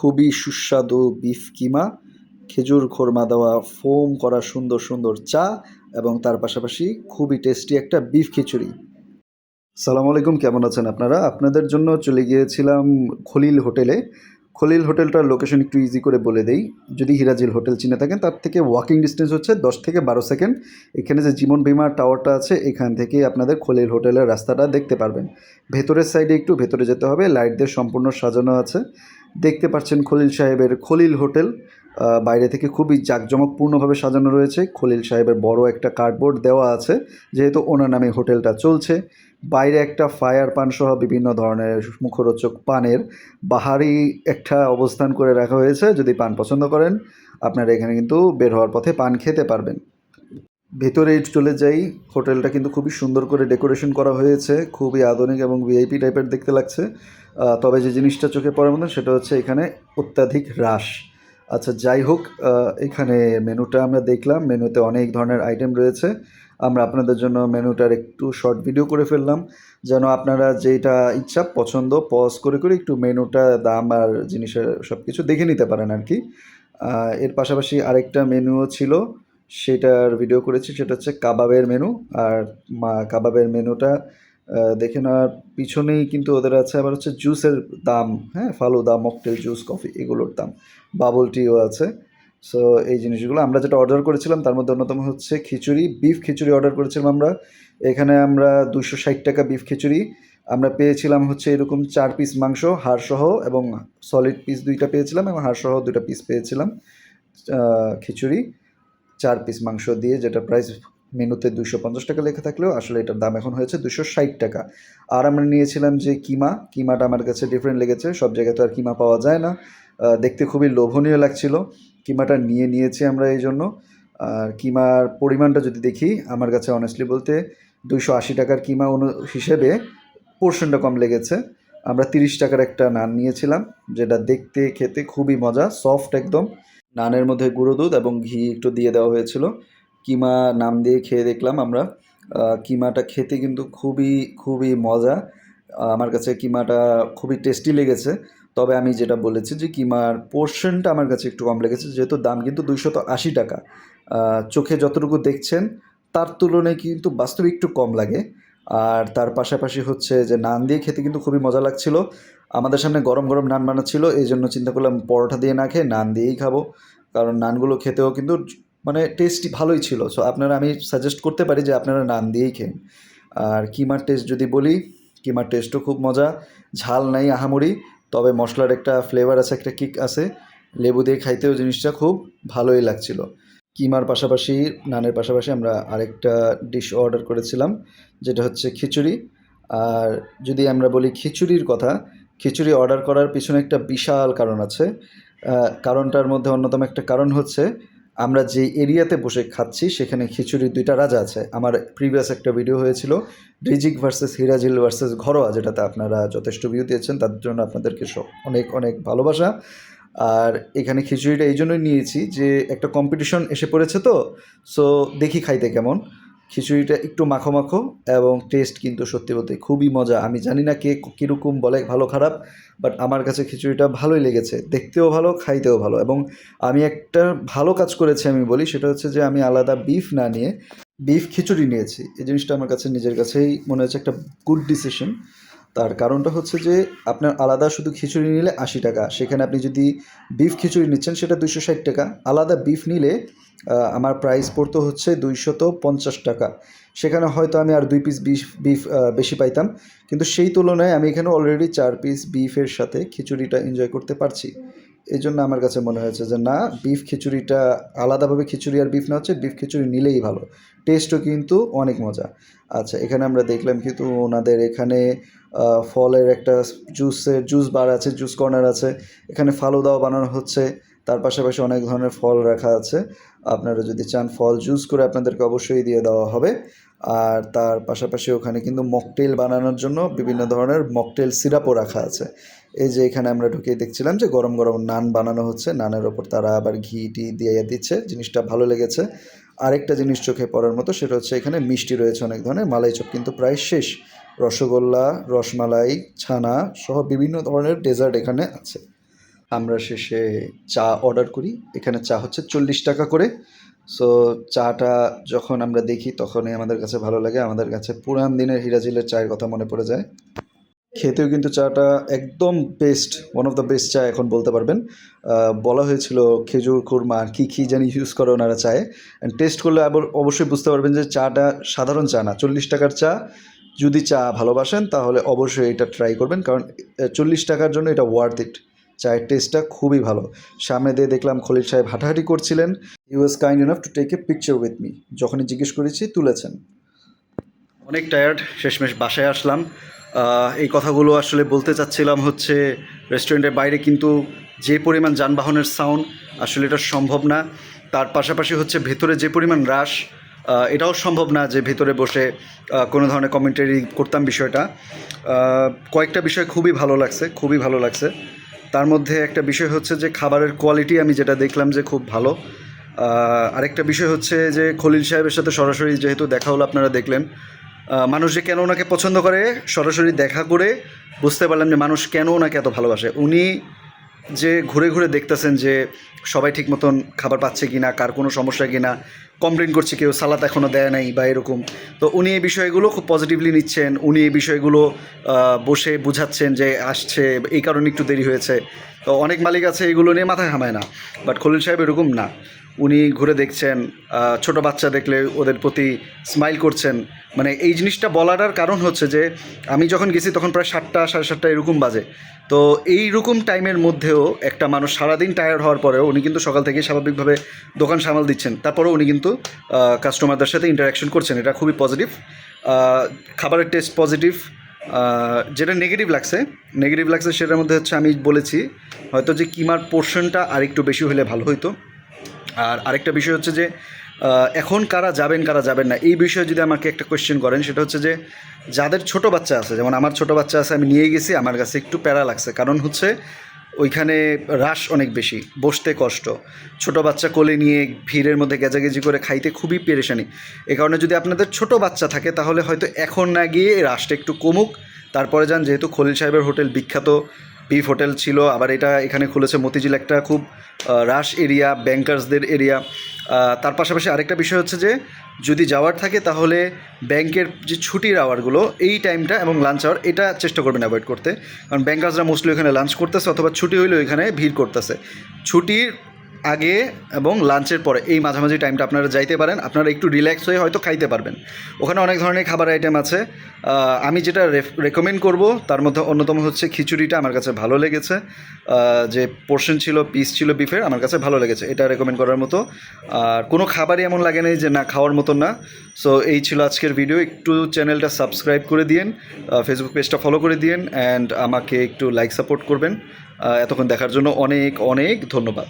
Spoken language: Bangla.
খুবই সুস্বাদু বিফ কিমা, খেজুর খোরমা দেওয়া ফোম করা সুন্দর সুন্দর চা এবং তার পাশাপাশি খুবই টেস্টি একটা বিফ খিচুড়ি। সালাম আলাইকুম, কেমন আছেন আপনারা? আপনাদের জন্য চলে গিয়েছিলাম খলিল হোটেলে। খলিল হোটেলটার লোকেশন একটু ইজি করে বলে দেই। যদি হিরাজিল হোটেল চিনে থাকেন, তার থেকে ওয়াকিং ডিস্টেন্স হচ্ছে 10 থেকে 12 সেকেন্ড। এখানে যে জীবন বীমা টাওয়ারটা আছে, এখান থেকেই আপনাদের খলিল হোটেলের রাস্তাটা দেখতে পারবেন। ভেতরের সাইডে একটু ভেতরে যেতে হবে, লাইট দিয়ে সম্পূর্ণ সাজানো আছে। দেখতে পাচ্ছেন খলিল সাহেবের খলিল হোটেল। বাইরে থেকে খুবই জাঁকজমকপূর্ণভাবে সাজানো রয়েছে। খলিল সাহেবের বড় একটা কার্ডবোর্ড দেওয়া আছে, যেহেতু ওনার নামে হোটেলটা চলছে। বাইরে একটা ফায়ার পান সহ বিভিন্ন ধরনের মুখরোচক পানের বাহারি একটা অবস্থান করে রাখা হয়েছে। যদি পান পছন্দ করেন, আপনারা এখানে কিন্তু বের হওয়ার পথে পান খেতে পারবেন। ভেতরে চলে যাই। হোটেলটা কিন্তু খুবই সুন্দর করে ডেকোরেশন করা হয়েছে, খুবই আধুনিক এবং ভিআইপি টাইপের দেখতে লাগছে। তবে যে জিনিসটা চোখে পড়ার মতন সেটা হচ্ছে এখানে অত্যাধিক রাশ। আচ্ছা, যাই হোক, এখানে মেনুটা আমরা দেখলাম। মেনুতে অনেক ধরনের আইটেম রয়েছে। আমরা আপনাদের জন্য মেনুটার একটু শর্ট ভিডিও করে ফেললাম, যেন আপনারা যেটা ইচ্ছা পছন্দ পজ করে করে একটু মেনুটা দাম আর জিনিসের সব কিছু দেখে নিতে পারেন আর কি। এর পাশাপাশি আরেকটা মেনুও ছিল, সেটার ভিডিও করেছি। সেটা হচ্ছে কাবাবের মেনু। আর কাবাবের মেনুটা দেখে নেওয়ার পিছনেই কিন্তু ওদের আছে আবার হচ্ছে জুসের দাম, হ্যাঁ, ফালুদা, মকটেল, জুস, কফি এগুলোর দাম, বাবল টিও আছে। সো এই জিনিসগুলো আমরা যেটা অর্ডার করেছিলাম তার মধ্যে অন্যতম হচ্ছে খিচুড়ি, বিফ খিচুড়ি অর্ডার করেছিলাম আমরা। এখানে আমরা 260 টাকা বিফ খিচুড়ি আমরা পেয়েছিলাম হচ্ছে এরকম 4 পিস মাংস হাড়সহ, এবং সলিড পিস 2টা পেয়েছিলাম এবং হাড়সহ 2টা পিস পেয়েছিলাম। খিচুড়ি 4 পিস মাংস দিয়ে, যেটা প্রাইস মেনুতে 250 টাকা লেখা থাকলেও আসলে এটার দাম এখন হয়েছে 260 টাকা। আর আমরা নিয়েছিলাম যে কিমাটা আমার কাছে ডিফারেন্ট লেগেছে। সব জায়গায় তো আর কিমা পাওয়া যায় না। দেখতে খুবই লোভনীয় লাগছিল। কিমাটা নিয়েছি আমরা এই জন্য। আর কিমার পরিমাণটা যদি দেখি, আমার কাছে অনেস্টলি বলতে 280 টাকার কিমা হিসেবে পোর্শনটা কম লেগেছে। আমরা 30 টাকার একটা নান নিয়েছিলাম, যেটা দেখতে খেতে খুবই মজা, সফট একদম। নানের মধ্যে গুঁড়ো দুধ এবং ঘি একটু দিয়ে দেওয়া হয়েছিল। কিমা নাম দিয়ে খেয়ে দেখলাম আমরা। কিমাটা খেতে কিন্তু খুবই খুবই মজা। আমার কাছে কিমাটা খুবই টেস্টি লেগেছে। তবে আমি যেটা বলেছি যে কিমার পোর্শনটা আমার কাছে একটু কম লেগেছে, যেহেতু দাম কিন্তু 280 টাকা। চোখে যতটুকু দেখছেন তার তুলনায় কিন্তু বাস্তবে একটু কম লাগে। আর তার পাশাপাশি হচ্ছে যে নান দিয়ে খেতে কিন্তু খুবই মজা লাগছিল। আমাদের সামনে গরম গরম নান বানাচ্ছিল, এই জন্য চিন্তা করলাম পরোটা দিয়ে না খেয়ে নান দিয়েই খাবো, কারণ নানগুলো খেতেও কিন্তু মানে টেস্টি ভালোই ছিল। সো আপনারা, আমি সাজেস্ট করতে পারি যে আপনারা নান দিয়েই খেন। আর কিমার টেস্ট যদি বলি, কিমার টেস্টও খুব মজা। ঝাল নাই আহামরি, তবে মশলার একটা ফ্লেভার আছে, একটা কিক আছে। লেবু দিয়ে খাইতেও জিনিসটা খুব ভালোই লাগছিল। কিমার পাশাপাশি, নানের পাশাপাশি আমরা আরেকটা ডিশ অর্ডার করেছিলাম, যেটা হচ্ছে খিচুড়ি। আর যদি আমরা বলি খিচুড়ির কথা, খিচুড়ি অর্ডার করার পিছনে একটা বিশাল কারণ আছে। কারণটার মধ্যে অন্যতম একটা কারণ হচ্ছে, আমরা যে এরিয়াতে বসে খাচ্ছি সেখানে খিচুড়ির 2টা রাজা আছে। আমার প্রিভিয়াস একটা ভিডিও হয়েছিল রিজিক ভার্সেস হিরাজিল ভার্সেস ঘরোয়া, যেটাতে আপনারা যথেষ্ট ভিউ দিয়েছেন, তার জন্য আপনাদেরকে অনেক অনেক ভালোবাসা। আর এখানে খিচুড়িটা এই জন্যই নিয়েছি যে একটা কম্পিটিশন এসে পড়েছে, তো সো দেখি খাইতে কেমন। খিচুড়িটা একটু মাখো মাখো এবং টেস্ট কিন্তু সত্যি বলতে খুবই মজা। আমি জানি না কে কীরকম বলে, ভালো খারাপ, বাট আমার কাছে খিচুড়িটা ভালোই লেগেছে। দেখতেও ভালো, খাইতেও ভালো। এবং আমি একটা ভালো কাজ করেছি আমি বলি, সেটা হচ্ছে যে আমি আলাদা বিফ না নিয়ে বিফ খিচুড়ি নিয়েছি। এই জিনিসটা আমার কাছে নিজের কাছেই মনে হচ্ছে একটা গুড ডিসিশন। তার কারণটা হচ্ছে যে আপনার আলাদা শুধু খিচুড়ি নিলে 80 টাকা, সেখানে আপনি যদি বিফ খিচুড়ি নিচ্ছেন সেটা 260 টাকা। আলাদা বিফ নিলে আমার প্রাইস পড়তো হচ্ছে 250 টাকা। সেখানে হয়তো আমি আর 2 পিস বিফ বেশি পাইতাম, কিন্তু সেই তুলনায় আমি এখানে অলরেডি 4 পিস বিফের সাথে খিচুড়িটা এনজয় করতে পারছি। এই জন্য আমার কাছে মনে হয়েছে যে না, বিফ খিচুড়িটা আলাদাভাবে খিচুড়ি আর বিফ না, হচ্ছে বিফ খিচুড়ি নিলেই ভালো। টেস্টও কিন্তু অনেক মজা। আচ্ছা, এখানে আমরা দেখলাম কিন্তু ওনাদের এখানে ফলের একটা জুস বার আছে, জুস কর্নার আছে। এখানে ফালুদাও বানানো হচ্ছে। তার পাশাপাশি অনেক ধরনের ফল রাখা আছে। আপনারা যদি চান ফল জুস করে আপনাদেরকে অবশ্যই দিয়ে দেওয়া হবে। আর তার পাশাপাশি ওখানে কিন্তু মকটেল বানানোর জন্য বিভিন্ন ধরনের মকটেল সিরাপও রাখা আছে। এই যে এখানে আমরা ঢুকেই দেখছিলাম যে গরম গরম নান বানানো হচ্ছে, নানের ওপর তারা আবার ঘি টি দিয়ে দিচ্ছে, জিনিসটা ভালো লেগেছে। আরেকটা জিনিস চোখে পড়ার মতো, সেটা হচ্ছে এখানে মিষ্টি রয়েছে অনেক ধরনের। মালাই চপ কিন্তু প্রায় শেষ। রসগোল্লা, রসমালাই, ছানা সহ বিভিন্ন ধরনের ডেজার্ট এখানে আছে। আমরা শেষে চা অর্ডার করি। এখানে চা হচ্ছে 40 টাকা করে। সো চাটা যখন আমরা দেখি তখনই আমাদের কাছে ভালো লাগে। আমাদের কাছে পুরান দিনের হিরাজিলের চায়ের কথা মনে পড়ে যায়। খেতেও কিন্তু চাটা একদম best, one of the best চা এখন বলতে পারবেন। বলা হয়েছিল খেজুর খুরমা আর কী জানি ইউজ করে ওনারা চায়ে। অ্যান্ড টেস্ট করলে আবার অবশ্যই বুঝতে পারবেন যে চাটা সাধারণ চা না, 40 টাকার চা। যদি চা ভালোবাসেন তাহলে অবশ্যই এটা ট্রাই করবেন, কারণ 40 টাকার জন্য এটা ওয়ার্থ ইট। চায়ের টেস্টটা খুবই ভালো। সামনে দিয়ে দেখলাম খলিল সাহেব হাঁটাহাঁটি করছিলেন। He was kind enough to take a picture with me. যখনই জিজ্ঞেস করেছি তুলেছেন। অনেক টায়ার্ড, শেষমেশ বাসায় আসলাম। এই কথাগুলো আসলে বলতে চাচ্ছিলাম হচ্ছে রেস্টুরেন্টের বাইরে কিন্তু যে পরিমাণ যানবাহনের সাউন্ড, আসলে এটা সম্ভব না। তার পাশাপাশি হচ্ছে ভেতরে যে পরিমাণ রাশ, এটাও সম্ভব না যে ভেতরে বসে কোনো ধরনের কমেন্টারি করতাম বিষয়টা। কয়েকটা বিষয় খুবই ভালো লাগছে, খুবই ভালো লাগছে। তার মধ্যে একটা বিষয় হচ্ছে যে খাবারের কোয়ালিটি আমি যেটা দেখলাম যে খুব ভালো। আরেকটা বিষয় হচ্ছে যে খলিল সাহেবের সাথে সরাসরি যেহেতু দেখা হলো, আপনারা দেখলেন মানুষ যে কেন ওনাকে পছন্দ করে, সরাসরি দেখা করে বুঝতে পারলাম যে মানুষ কেন ওনাকে এত ভালোবাসে। উনি যে ঘুরে ঘুরে দেখতেছেন যে সবাই ঠিক মতন খাবার পাচ্ছে কি না, কার কোনো সমস্যা কি না, কমপ্লেন করছে কেউ সালাদ এখনও দেয় নাই বা এরকম। তো উনি এই বিষয়গুলো খুব পজিটিভলি নিচ্ছেন। উনি এই বিষয়গুলো বসে বুঝাচ্ছেন যে আসছে এই কারণে একটু দেরি হয়েছে। তো অনেক মালিক আছে এগুলো নিয়ে মাথায় হামায় না, বাট খলিল সাহেব এরকম না। উনি ঘুরে দেখছেন, ছোট বাচ্চা দেখলে ওদের প্রতি স্মাইল করছেন। মানে এই জিনিসটা বলাটার কারণ হচ্ছে যে আমি যখন গেছি তখন প্রায় 7টা 7:30 এরকম বাজে। তো এইরকম টাইমের মধ্যেও একটা মানুষ সারাদিন টায়ার্ড হওয়ার পরেও উনি কিন্তু সকাল থেকেই স্বাভাবিকভাবে দোকান সামাল দিচ্ছেন। তারপরেও উনি কিন্তু কাস্টমারদের সাথে ইন্টারাকশন করছেন, এটা খুবই পজিটিভ। খাবারের টেস্ট পজিটিভ। যেটা নেগেটিভ লাগছে সেটার মধ্যে হচ্ছে আমি বলেছি হয়তো যে কিমার পোর্শনটা আরেকটু বেশি হলে ভালো হতো। আর আরেকটা বিষয় হচ্ছে যে এখন কারা যাবেন না, এই বিষয়ে যদি আমাকে একটা কোয়েশ্চেন করেন, সেটা হচ্ছে যে যাদের ছোট বাচ্চা আছে, যেমন আমার ছোট বাচ্চা আছে, আমি নিয়ে গেছি, আমার কাছে একটু প্যারা লাগছে। কারণ হচ্ছে ওইখানে রাশ অনেক বেশি, বসতে কষ্ট, ছোট বাচ্চা কোলে নিয়ে ভিড়ের মধ্যে গেজাগেজি করে খাইতে খুবই পেরেশানি। এই কারণে যদি আপনাদের ছোট বাচ্চা থাকে তাহলে হয়তো এখন না গিয়ে রাশটা একটু কমুক, তারপরে যান। যেহেতু খলিল সাহেবের হোটেল বিখ্যাত বিফ হোটেল ছিল, আবার এটা এখানে খুলেছে মতিঝিল, একটা খুব রাশ এরিয়া, ব্যাংকার্সদের এরিয়া। তার পাশাপাশি আরেকটা বিষয় হচ্ছে যে যদি যাওয়ার থাকে তাহলে ব্যাংকের যে ছুটির আওয়ারগুলো, এই টাইমটা এবং লাঞ্চ আওয়ার, এটা চেষ্টা করবেন অ্যাভয়েড করতে। কারণ ব্যাংকার্সরা মোস্টলি ওখানে লাঞ্চ করতেছে, অথবা ছুটি হইলেও এখানে ভিড় করতেছে। ছুটির আগে এবং লাঞ্চের পরে এই মাঝামাঝি টাইমটা আপনারা যাইতে পারেন, আপনারা একটু রিল্যাক্স হয়ে হয়তো খাইতে পারবেন। ওখানে অনেক ধরনের খাবার আইটেম আছে। আমি যেটা রেকমেন্ড করব তার মধ্যে অন্যতম হচ্ছে খিচুড়িটা আমার কাছে ভালো লেগেছে। যে পোর্শন ছিল, পিস ছিল বিফের, আমার কাছে ভালো লেগেছে, এটা রেকমেন্ড করার মতো। আর কোনো খাবারই এমন লাগে নাই যে না খাওয়ার মতো না। সো এই ছিল আজকের ভিডিও। একটু চ্যানেলটা সাবস্ক্রাইব করে দিন, ফেসবুক পেজটা ফলো করে দিন, অ্যান্ড আমাকে একটু লাইক সাপোর্ট করবেন। এতক্ষণ দেখার জন্য অনেক অনেক ধন্যবাদ।